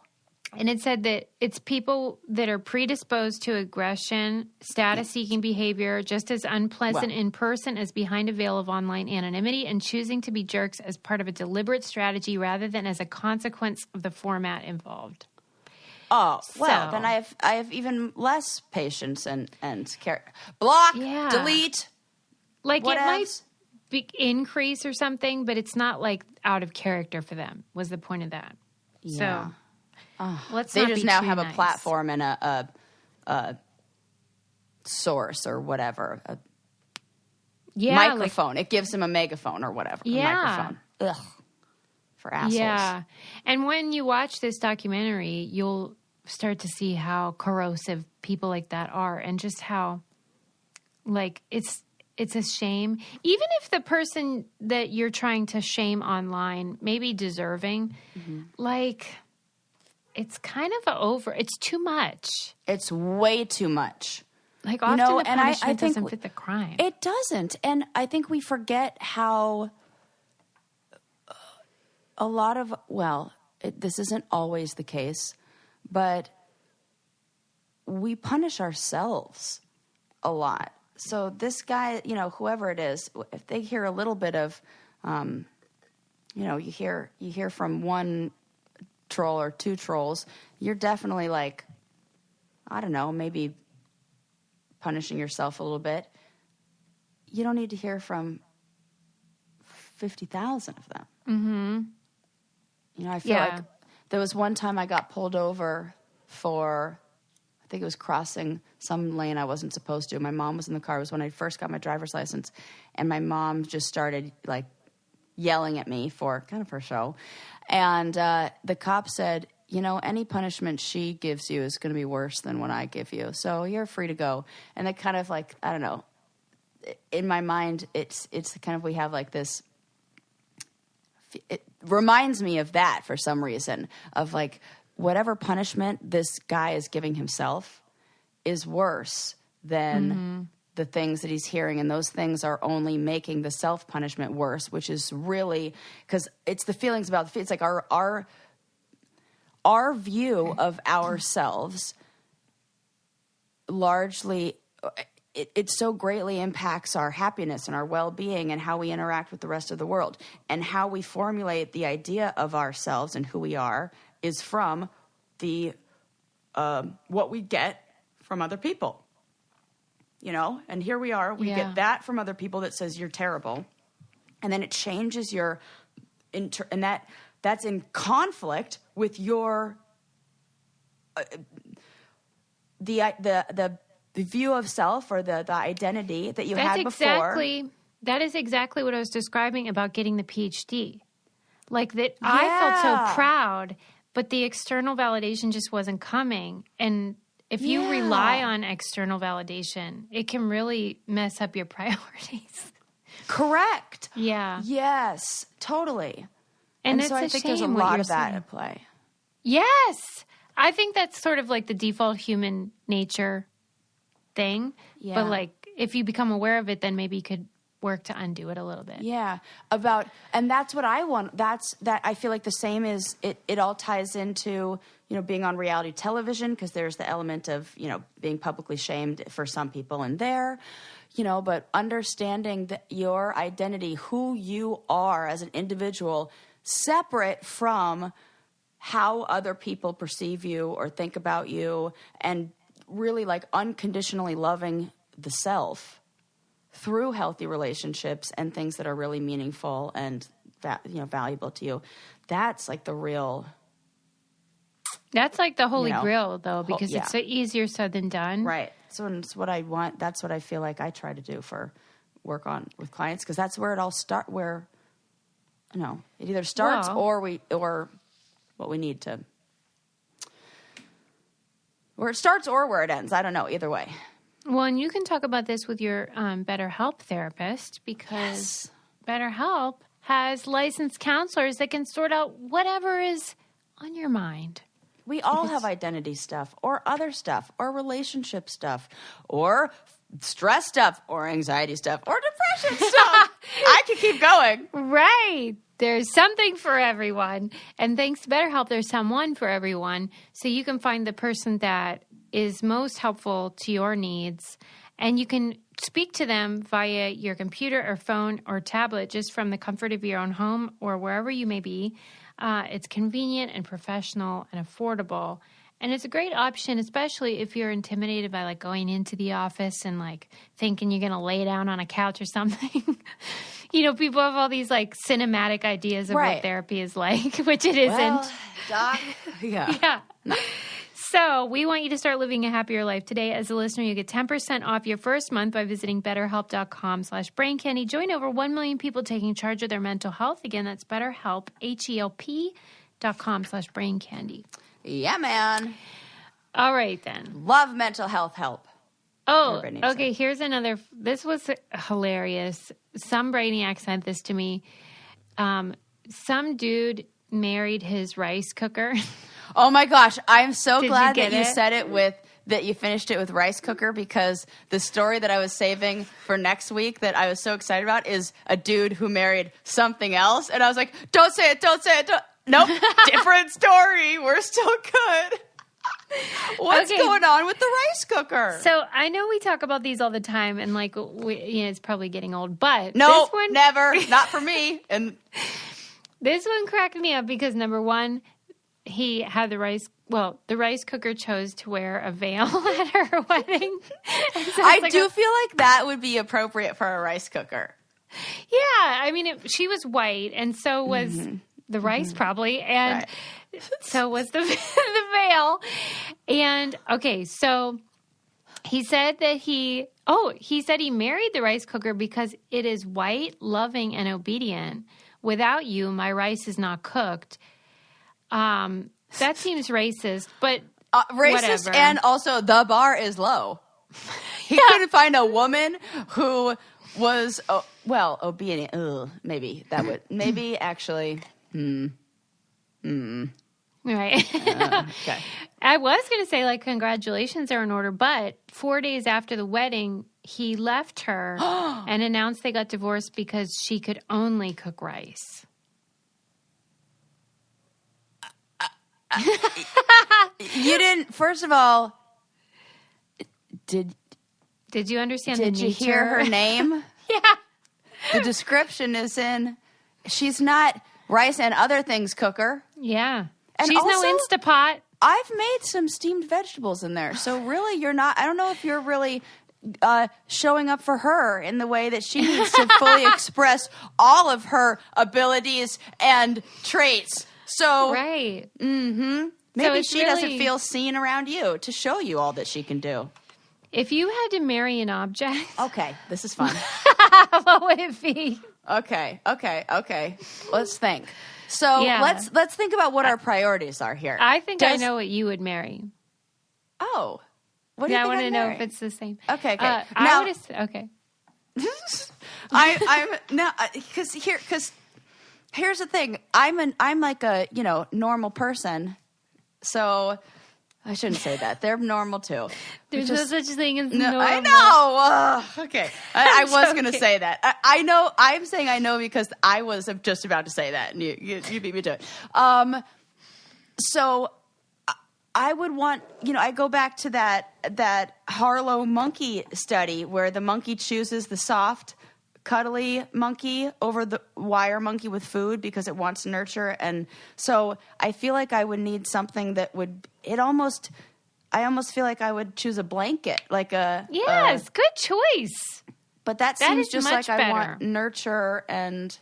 And it said that it's people that are predisposed to aggression, status-seeking behavior, just as unpleasant in person as behind a veil of online anonymity, and choosing to be jerks as part of a deliberate strategy rather than as a consequence of the format involved. Oh, well, then I have even less patience and care. Block, delete. Like it might increase or something, but it's not like out of character for them, was the point of that. Yeah. So... let's they not just be now too have nice. a platform and a source or whatever. Microphone. It gives them a megaphone or whatever. Yeah. A microphone. Ugh. For assholes. Yeah. And when you watch this documentary, you'll start to see how corrosive people like that are and just how, like, it's a shame. Even if the person that you're trying to shame online may be deserving, like... it's kind of it's too much. It's way too much. Like often the punishment doesn't fit the crime. It doesn't. And I think we forget how a lot of, this isn't always the case, but we punish ourselves a lot. So this guy, whoever it is, if they hear a little bit of, you hear from one troll or 2 trolls, you're definitely like, I don't know, maybe punishing yourself a little bit. You don't need to hear from 50,000 of them. Mm-hmm. You know, I feel like there was one time I got pulled over for, I think it was crossing some lane I wasn't supposed to. My mom was in the car. It was when I first got my driver's license. And my mom just started, like, yelling at me for kind of her show. And the cop said, you know, any punishment she gives you is going to be worse than what I give you. So you're free to go. And they kind of like, I don't know, in my mind, it's kind of, we have like this, it reminds me of that for some reason, of like whatever punishment this guy is giving himself is worse than the things that he's hearing. And those things are only making the self-punishment worse, which is really, because it's the feelings about, it's like our view of ourselves largely, it so greatly impacts our happiness and our well-being and how we interact with the rest of the world. And how we formulate the idea of ourselves and who we are is from the what we get from other people. You know? And here we are. We get that from other people that says you're terrible. And then it changes your... and that's in conflict with your... the view of self or the identity that you had before. That is exactly what I was describing about getting the PhD. Like that I felt so proud, but the external validation just wasn't coming. And if you rely on external validation, it can really mess up your priorities. Correct. Yeah. Yes, totally. And so I think there's a lot of that at play. Yes. I think that's sort of like the default human nature thing. Yeah. But like if you become aware of it, then maybe you could work to undo it a little bit. Yeah. And that's what I want. That I feel like the same is it all ties into, you know, being on reality television, because there's the element of, you know, being publicly shamed for some people in there, you know, but understanding that your identity, who you are as an individual, separate from how other people perceive you or think about you, and really like unconditionally loving the self through healthy relationships and things that are really meaningful and valuable to you. That's like the real... That's like the holy grail, though, because it's so easier said than done. Right. So it's what I want. That's what I feel like I try to do for work on with clients, because that's where it all starts. Where, you know, it either starts or what we need to. Where it starts or where it ends. I don't know. Either way. Well, and you can talk about this with your BetterHelp therapist, because BetterHelp has licensed counselors that can sort out whatever is on your mind. We all have identity stuff or other stuff or relationship stuff or stress stuff or anxiety stuff or depression stuff. I can keep going. Right. There's something for everyone. And thanks to BetterHelp, there's someone for everyone. So you can find the person that is most helpful to your needs. And you can speak to them via your computer or phone or tablet just from the comfort of your own home or wherever you may be. It's convenient and professional and affordable. And it's a great option, especially if you're intimidated by like going into the office and like thinking you're going to lay down on a couch or something. You know, people have all these like cinematic ideas of what therapy is like, which it isn't. Well, doc, yeah. No. So we want you to start living a happier life today. As a listener, you get 10% off your first month by visiting BetterHelp.com/BrainCandy. Join over 1 million people taking charge of their mental health. Again, that's BetterHelp, HELP.com/BrainCandy. Yeah, man. All right, then. Love mental health help. Oh, okay. Here's another. This was hilarious. Some brainiac sent this to me. Some dude married his rice cooker. Oh my gosh. I'm so glad that you said it that you finished it with rice cooker, because the story that I was saving for next week that I was so excited about is a dude who married something else. And I was like, don't say it. Nope. Different story. We're still good. What's going on with the rice cooker? So I know we talk about these all the time, and like, it's probably getting old, but no, this one, never, not for me. And this one cracked me up because number one, he had the rice cooker chose to wear a veil at her wedding. So I do feel like that would be appropriate for a rice cooker. Yeah, I mean, she was white, and so was the rice probably, and so was the veil. And okay, so he said that he said he married the rice cooker because it is white, loving, and obedient. Without you, my rice is not cooked. That seems racist, but racist, whatever. And also the bar is low. He couldn't find a woman who was obedient. Ugh, maybe actually. Right. Okay. I was going to say, like, congratulations are in order, but 4 days after the wedding, he left her and announced they got divorced because she could only cook rice. You didn't. First of all, did you understand? Did you hear her name? Yeah. The description is in. She's not rice and other things cooker. Yeah. And she's also, no Instapot. I've made some steamed vegetables in there, so really, you're not. I don't know if you're really showing up for her in the way that she needs to fully express all of her abilities and traits. So right. Mm-hmm. Maybe she doesn't feel seen around you to show you all that she can do. If you had to marry an object. Okay, this is fun. What would it be? Okay. Let's think. So let's think about what our priorities are here. I think I know what you would marry. Oh. What do you think I want to know marry? if it's the same. Okay. Now, okay. I'm now because here's the thing. I'm like a normal person, so I shouldn't say that. They're normal too. There's no such thing as normal. I know. Okay, I was going to say that. I know. I'm saying I know because I was just about to say that, and you beat me to it. So I would want, I go back to that Harlow monkey study where the monkey chooses the soft, cuddly monkey over the wire monkey with food because it wants nurture. And so I feel like I would need something that would, I almost feel like I would choose a blanket, like a... Yes, good choice. But that seems just like better. I want nurture and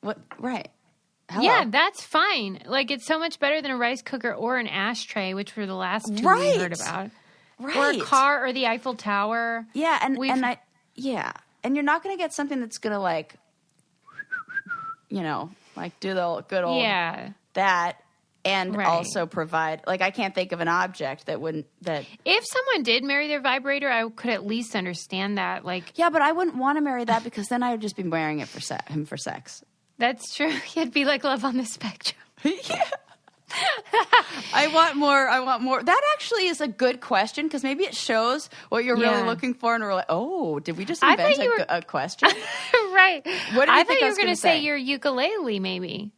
what, right. Hello. Yeah, that's fine. Like, it's so much better than a rice cooker or an ashtray, which were the last two we heard about. Right. Or a car or the Eiffel Tower. Yeah, and you're not going to get something that's going to like do the good old that and also provide, like, I can't think of an object that wouldn't, that. If someone did marry their vibrator, I could at least understand that. Like, yeah, but I wouldn't want to marry that because then I would just be wearing it for him for sex. That's true. It'd be like Love on the Spectrum. Yeah. I want more. That actually is a good question because maybe it shows what you're really looking for. And we're like, oh, did we just invent a question? Right. What did you think you I were was going to say? say your ukulele, maybe.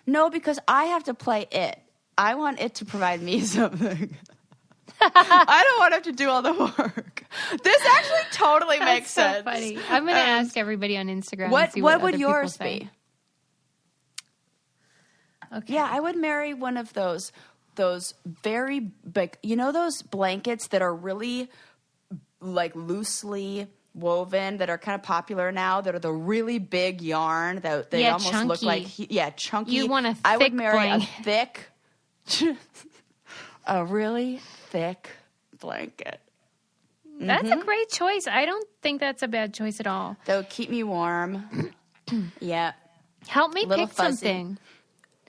No, because I have to play it. I want it to provide me something. I don't want to have to do all the work. This actually totally makes sense. Funny. I'm going to ask everybody on Instagram. What would yours be? Okay. Yeah, I would marry one of those very big, those blankets that are really like loosely woven that are kind of popular now, that are the really big yarn that they almost chunky. look like chunky. You want a thick I would marry blanket. a thick a really thick blanket. That's a great choice. I don't think that's a bad choice at all. That would keep me warm. Yeah. Help me pick fuzzy. something.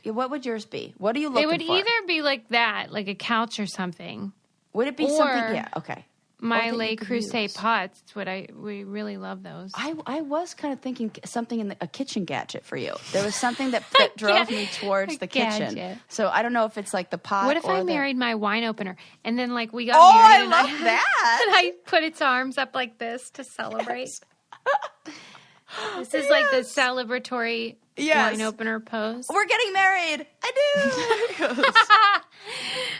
What would yours be? What are you looking for? It would either be like that, like a couch or something. Would it be something? Yeah, okay. My Le Creuset pots. We really love those. I was kind of thinking something in a kitchen gadget for you. There was something that drove me towards the kitchen. Gadget. So I don't know if it's like the pot. What if I married my wine opener and then like we got I married? love that. And I put its arms up like this to celebrate. This is like the celebratory wine opener pose. We're getting married. I do.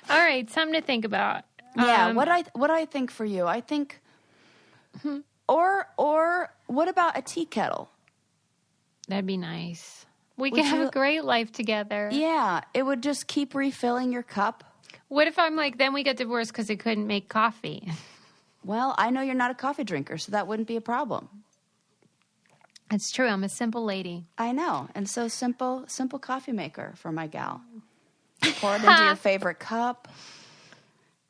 All right, something to think about. Yeah, what I think for you, I think, or what about a tea kettle? That'd be nice. We can have a great life together. Yeah. It would just keep refilling your cup. What if I'm like, then we got divorced because it couldn't make coffee? Well, I know you're not a coffee drinker, so that wouldn't be a problem. It's true. I'm a simple lady. I know. And so simple coffee maker for my gal. Pour it into your favorite cup.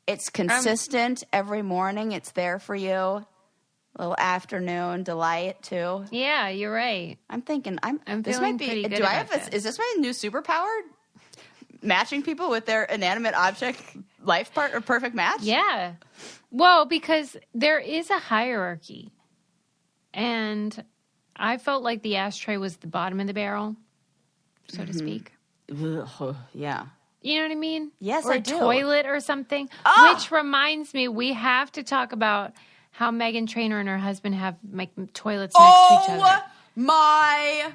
It's consistent every morning. It's there for you. A little afternoon delight too. Yeah, you're right. I'm thinking I'm this feeling might be pretty good. Do I have this. Is this my new superpower? Matching people with their inanimate object life part or perfect match? Yeah. Well, because there is a hierarchy. And I felt like the ashtray was the bottom of the barrel, so to speak. Ugh, yeah. You know what I mean? Yes, or I do. Or a toilet or something. Oh! Which reminds me, we have to talk about how Meghan Trainor and her husband have toilets next to each other. Oh my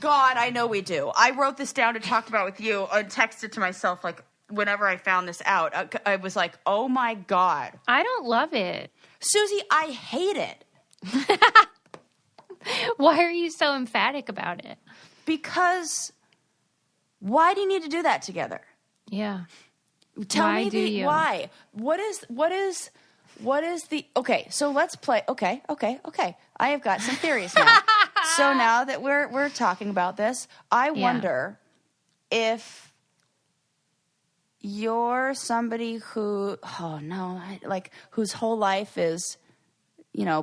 God, I know we do. I wrote this down to talk about with you and texted to myself like whenever I found this out. I was like, oh my God. I don't love it. Susie, I hate it. Why are you so emphatic about it? Because why do you need to do that together? Yeah. Tell me why. What is the okay, so let's play okay. I have got some theories now. So now that we're talking about this, I wonder if you're somebody who whose whole life is,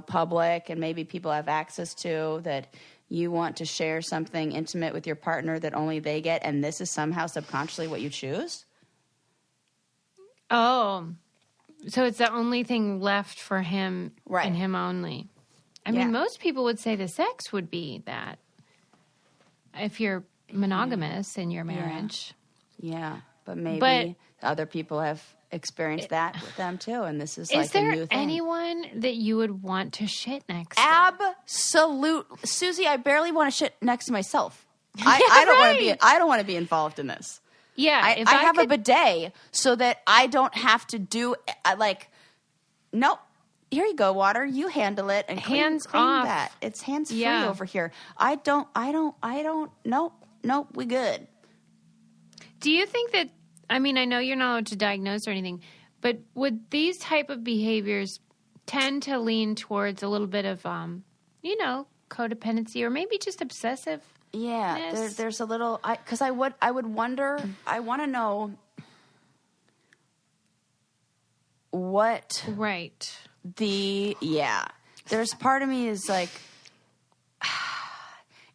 public and maybe people have access to, that you want to share something intimate with your partner that only they get, and this is somehow subconsciously what you choose? Oh, so it's the only thing left for him and him only. I mean, most people would say the sex would be that if you're monogamous in your marriage. Yeah, but maybe other people have experienced that with them too, and this is like a new thing. Is there anyone that you would want to shit next to? Absolute, Susie. I barely want to shit next to myself. I don't want to be. I don't want to be involved in this. Yeah, I have a bidet so that I don't have to do nope. Here you go, water. You handle it and clean off. that. It's hands free over here. I don't. Nope. We good. Do you think that? I mean, I know you're not allowed to diagnose or anything, but would these type of behaviors tend to lean towards a little bit of, codependency or maybe just obsessive? Yeah, there's a little, because I would wonder, I want to know what. Right. There's part of me is like,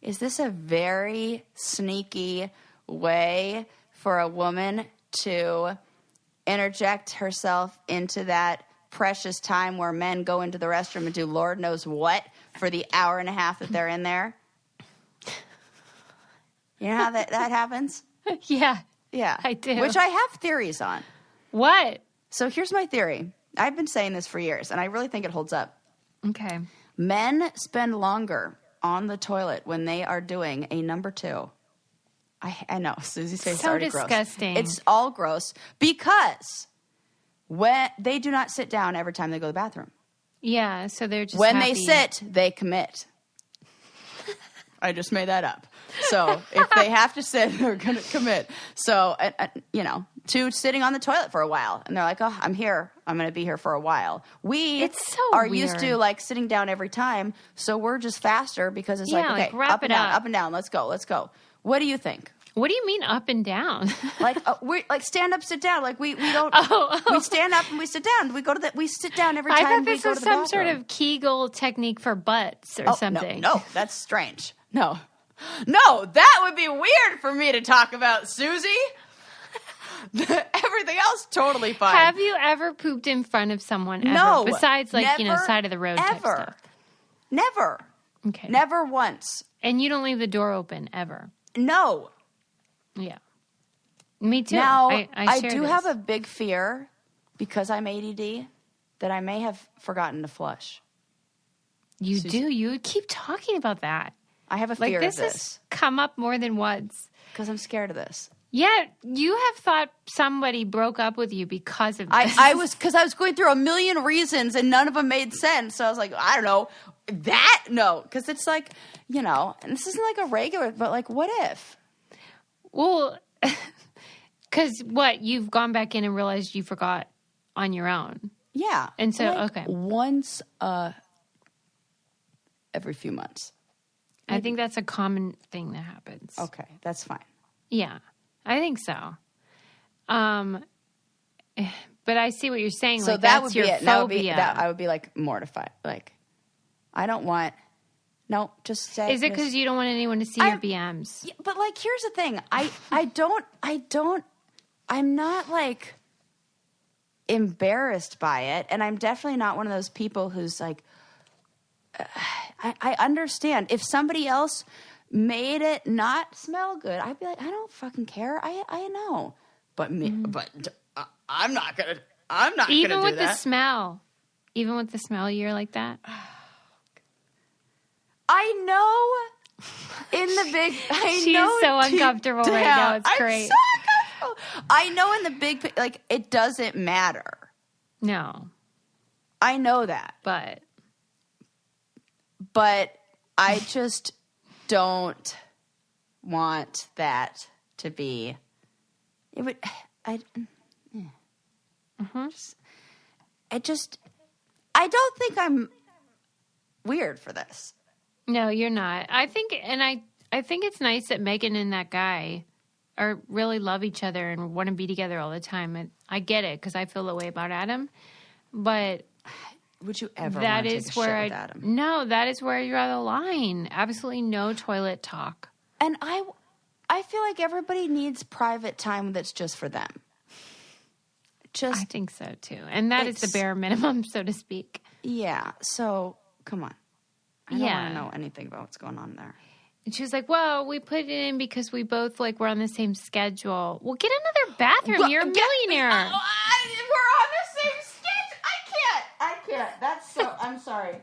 is this a very sneaky way for a woman to interject herself into that precious time where men go into the restroom and do Lord knows what for the hour and a half that they're in there? You know how that happens? Yeah. Yeah. I do. Which I have theories on. What? So here's my theory. I've been saying this for years, and I really think it holds up. Okay. Men spend longer on the toilet when they are doing a number two. I know. Susie's face is already gross. So disgusting. It's all gross because when they do not sit down every time they go to the bathroom. Yeah, so they're just when happy. they sit, they commit. I just made that up. So if they have to sit, they're going to commit. So, to sitting on the toilet for a while. And they're like, oh, I'm here. I'm going to be here for a while. It's so are weird. Used to sitting down every time. So we're just faster because it's okay, wrap it up. Up and down. Let's go. What do you think? What do you mean up and down? We stand up, sit down. We don't. We stand up and we sit down. We sit down every time. I thought we this go was to the some bathroom. sort of Kegel technique for butts or something. No, that's strange. No, that would be weird for me to talk about, Susie. Everything else totally fine. Have you ever pooped in front of someone ever? No. Besides never, side of the road type ever. stuff. Never. Okay. Never once. And you don't leave the door open ever? No. Yeah. Me too. Now, I do have a big fear, because I'm ADD, that I may have forgotten to flush. You do? You keep talking about that. I have a fear of this. This has come up more than once. Because I'm scared of this. Yeah, you have thought somebody broke up with you because of this. I was going through a million reasons and none of them made sense. So I was like, I don't know. that? No, because it's like, you know, and this isn't like a regular, but like, what if? Well, because you've gone back in and realized you forgot on your own. Yeah. And so, like okay. Once every few months. I think that's a common thing that happens. Okay, that's fine. Yeah, I think so. But I see what you're saying. So like, that that's would your be it. phobia. I would be like mortified. Like, I don't want. No, just say. Is it because you don't want anyone to see your BMs? Yeah, but like, here's the thing. I'm not like embarrassed by it, and I'm definitely not one of those people who's like. I understand if somebody else made it not smell good. I'd be like, I don't fucking care. I know, but I'm not gonna. I'm not even gonna do with that. the smell. Even with the smell, you're like that. I know. In the big, She's so uncomfortable right now. It's great. I'm so uncomfortable. I know in the big, like it doesn't matter. No, I know that, but I just don't want that to be. It would. I don't think I'm weird for this. No, you're not. I think it's nice that Megan and that guy are really love each other and want to be together all the time. And I get it because I feel the way about Adam. But would you ever want to take a shit with Adam? No, that is where I draw the line. Absolutely no toilet talk. And I feel like everybody needs private time that's just for them. I think so too. And that is the bare minimum, so to speak. Yeah. So come on. I don't want to know anything about what's going on there. And she was like, well, we put it in because we both were on the same schedule. Well, get another bathroom. You're a millionaire. We're on the same schedule. I can't. That's so, I'm sorry.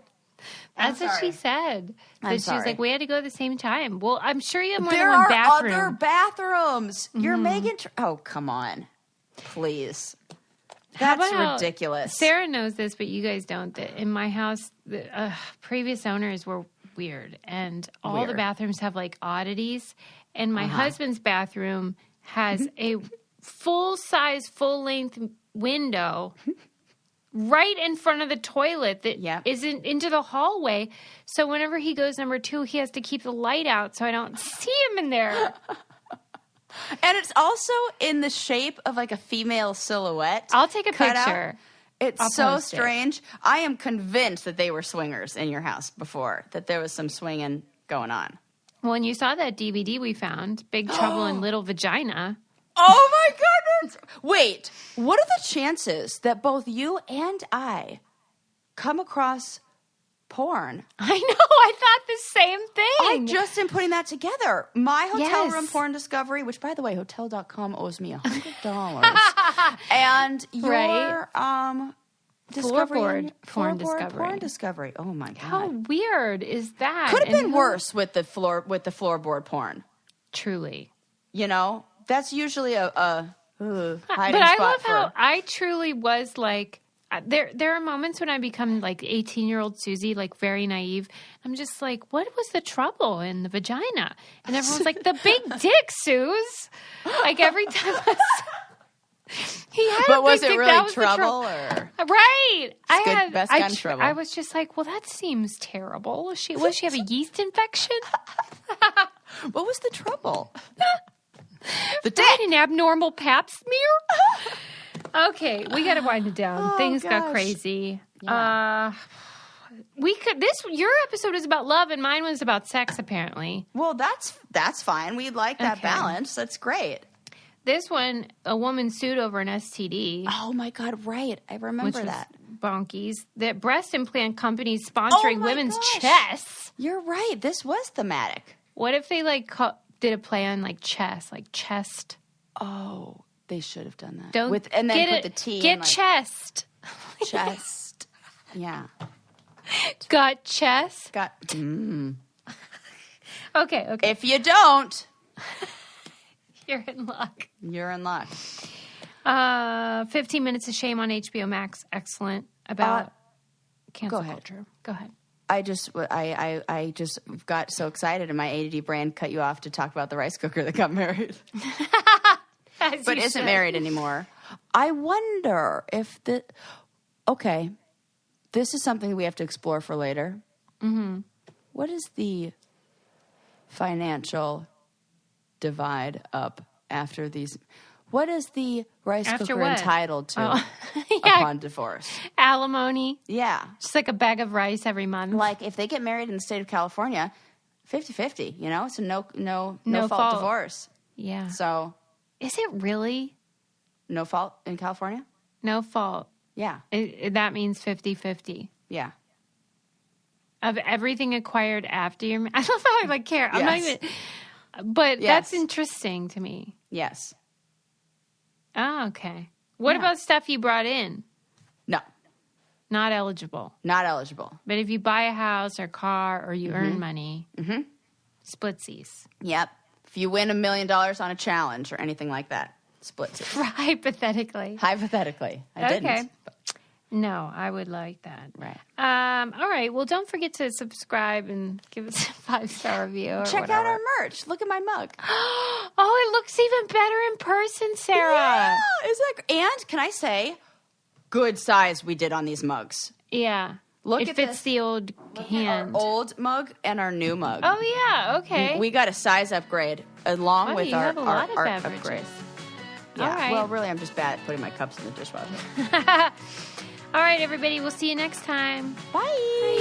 That's what she said. But she was like, we had to go at the same time. Well, I'm sure you have more there than one bathroom. There are other bathrooms. You're making... oh, come on. Please. That's ridiculous. Sarah knows this, but you guys don't. That in my house, the previous owners were weird. And all the bathrooms have like oddities. And my husband's bathroom has a full-size, full-length window right in front of the toilet that isn't into the hallway. So whenever he goes number 2, he has to keep the light out so I don't see him in there. And it's also in the shape of like a female silhouette. I'll take a picture. It's so strange. I am convinced that they were swingers in your house before, that there was some swinging going on. When you saw that DVD we found, Big Trouble in Little Vagina. Oh my goodness! Wait, what are the chances that both you and I come across porn? I know, I thought the same thing. I just am putting that together. My hotel room porn discovery, which by the way, Hotel.com owes me $100. And your floorboard porn discovery. Oh my god. How weird is that? Could have been worse with the floorboard porn. Truly. You know? That's usually a hiding spot. But I love how I truly was like, there are moments when I become like 18-year-old Susie, like very naive. I'm just like, what was the trouble in the vagina? And everyone's like, the big dick, Suze. Like every time he had but a big was it dick, really that was trouble? Or? Right. Best gun trouble. I was just like, well, that seems terrible. Was she have a yeast infection? What was the trouble? The dick. An abnormal pap smear? Okay, we got to wind it down. Things got crazy. Yeah. Your episode is about love and mine was about sex apparently. Well, that's fine. We like that balance. That's great. This one, a woman sued over an STD. Oh my god, right. I remember that. Bonkies. The breast implant company sponsoring women's chests. You're right. This was thematic. What if they did a play on like chest, like chest? Oh, they should have done that. Don't put the T. Get chest. Chest. Yeah. Got chest. Got. Okay. If you don't, you're in luck. You're in luck. 15 Minutes of Shame on HBO Max. Excellent. About cancel culture. Go ahead. I just got so excited, and my ADD brain cut you off to talk about the rice cooker that got married, but isn't married anymore. I wonder if okay, this is something we have to explore for later. Mm-hmm. What is the financial divide up after these? What is the rice cooker entitled to upon divorce? Alimony. Yeah. Just like a bag of rice every month. Like if they get married in the state of California, 50-50, you know? It's a no fault divorce. Yeah. So. Is it really? No fault in California? No fault. Yeah. That means 50-50. Yeah. Of everything acquired after your I love how I like care. I'm not even. But that's interesting to me. Yes. Oh, okay. What about stuff you brought in? No. Not eligible. Not eligible. But if you buy a house or car or you earn money, splitsies. Yep. If you win $1 million on a challenge or anything like that, splitsies. Hypothetically. Hypothetically. I didn't. No, I would like that. Right. All right. Well, don't forget to subscribe and give us a 5-star review. Or Check whatever. out our merch. Look at my mug. Oh, it looks even better in person, Sarah. Yeah, and can I say, good size we did on these mugs. Yeah. It fits this. the old hand. Our old mug and our new mug. Oh, yeah. Okay. We got a size upgrade along with our upgrade. Yeah. All right. Well, really, I'm just bad at putting my cups in the dishwasher. All right, everybody. We'll see you next time. Bye.